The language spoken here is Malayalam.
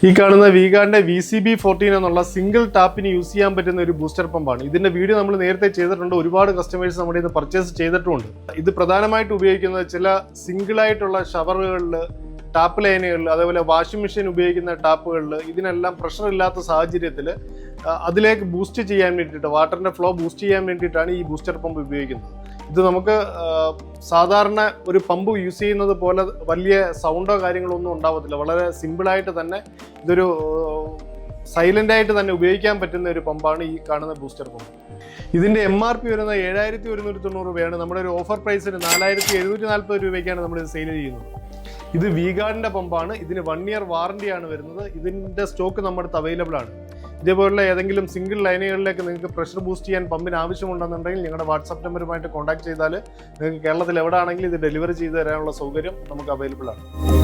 ഈ കാണുന്ന വീഗാർഡിന്റെ VCB14 എന്നുള്ള സിംഗിൾ ടാപ്പിന് യൂസ് ചെയ്യാൻ പറ്റുന്ന ഒരു ബൂസ്റ്റർ പമ്പാണ്. ഇതിന്റെ വീഡിയോ നമ്മൾ നേരത്തെ ചെയ്തിട്ടുണ്ട്. ഒരുപാട് കസ്റ്റമേഴ്സ് നമ്മുടെ ഇത് പർച്ചേസ് ചെയ്തിട്ടുമുണ്ട്. ഇത് പ്രധാനമായിട്ട് ഉപയോഗിക്കുന്നത് ചില സിംഗിൾ ആയിട്ടുള്ള ഷവറുകളിൽ, ടാപ്പ് ലൈനുകളിൽ, അതേപോലെ വാഷിംഗ് മെഷീൻ ഉപയോഗിക്കുന്ന ടാപ്പുകളിൽ ഇതിനെല്ലാം പ്രഷർ ഇല്ലാത്ത സാഹചര്യത്തിൽ അതിലേക്ക് ബൂസ്റ്റ് ചെയ്യാൻ വേണ്ടിയിട്ട്, വാട്ടറിന്റെ ഫ്ലോ ബൂസ്റ്റ് ചെയ്യാൻ വേണ്ടിയിട്ടാണ് ഈ ബൂസ്റ്റർ പമ്പ് ഉപയോഗിക്കുന്നത്. ഇത് നമുക്ക് സാധാരണ ഒരു പമ്പ് യൂസ് ചെയ്യുന്നത് പോലെ വലിയ സൗണ്ടോ കാര്യങ്ങളോ ഒന്നും ഉണ്ടാവത്തില്ല. വളരെ സിമ്പിളായിട്ട് തന്നെ ഇതൊരു സൈലന്റ് ആയിട്ട് തന്നെ ഉപയോഗിക്കാൻ പറ്റുന്ന ഒരു പമ്പാണ് ഈ കാണുന്ന ബൂസ്റ്റർ പമ്പ്. ഇതിന്റെ MRP വരുന്നത് 7190 രൂപയാണ്. നമ്മുടെ ഒരു ഓഫർ പ്രൈസിന് 4740 രൂപയ്ക്കാണ് നമ്മൾ ഇത് സെയിൽ ചെയ്യുന്നത്. ഇത് വീഗാർഡിന്റെ പമ്പാണ്. ഇതിന് 1 year വാറണ്ടിയാണ് വരുന്നത്. ഇതിന്റെ സ്റ്റോക്ക് നമ്മുടെ അടുത്ത് അവൈലബിൾ ആണ്. ഇതേപോലുള്ള ഏതെങ്കിലും സിംഗിൾ ലൈനുകളിലേക്ക് നിങ്ങൾക്ക് പ്രഷർ ബൂസ്റ്റ് ചെയ്യാൻ പമ്പിന് ആവശ്യമുണ്ടെന്നുണ്ടെങ്കിൽ നിങ്ങളുടെ വാട്സാപ്പ് നമ്പറുമായിട്ട് കോൺടാക്ട് ചെയ്താൽ നിങ്ങൾക്ക് കേരളത്തിൽ എവിടെ ആണെങ്കിലും ഇത് ഡെലിവറി ചെയ്ത് തരാനുള്ള സൗകര്യം നമുക്ക് അവൈലബിൾ ആണ്.